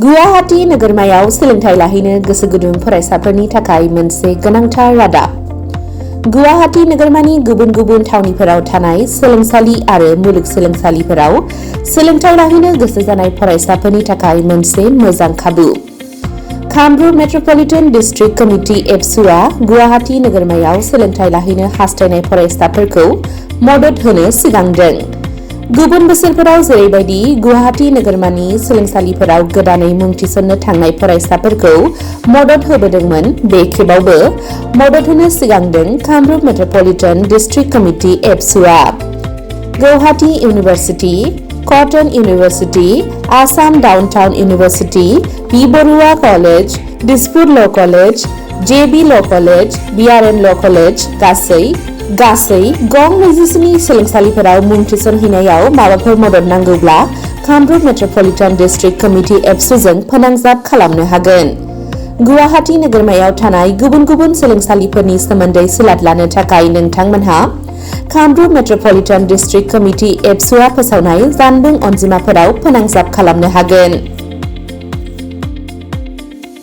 गुवाहाटी नोगोरमायाव सोलोंथाइ लाहैनो गोसो गुदुं फरायसाफोरनि थाखाय मोनसे गोनांथार रादाब। गुवाहाटी नोगोरमानि गुबुन गुबुन थावनिफोराव थानाय सोलोंसालि आरो मुलुगसोलोंसालिफोराव सोलोंथाइ लाहैनो गोसो जानाय फरायसाफोरनि थाखाय मोनसे मोजां खाबु। कामरुप मेट्रपलिटन डिस्ट्रिक्ट कमिटि एबसुआ गुवाहाटी नोगोरमायाव सोलोंथाइ लाहैनो हास्थायनाय फरायसाफोरखौ मदद होनो सिगांदों। गुबुन बोसोरफोराव जेरैबायदि गुवाहाटी नोगोरमानि सोलोंसालिफोराव गोदानै मुं थिसननो थांनाय फरायसाफोरखौ मदद होबोदोंमोन, बे खेबावबो मदद होनो सिगांदों कामरुप मेट्रपलिटन डिस्ट्रिक्ट कमिटि एबसुआ। Guwahati university, cotton university, Assam downtown university, बि बरुवा कलेज, दिसपुर ल कलेज, जेबि ल कलेज, बिआरएन ल कलेज गासै गं 27 सोलोंसालिफोराव मुं थिसनहैनायाव माबाफोर मदद नांगौब्ला कामरुप मेट्रपलिटन डिस्ट्रिक्ट कमिटि एबसुजों फोनांजाब खालामनो हागोन। गुवाहाटी नोगोरमायाव थानाय गुबुन गुबुन सोलोंसालिफोरनि सोमोन्दै सुलाद लानो थाखाय नोंथांमोनहा कामरुप मेट्रपलिटन डिस्ट्रिक्ट कमिटि एबसुआ फोसावनाय जानबुं अनजिमाफोराव फोनांजाब खालामनो हागोन।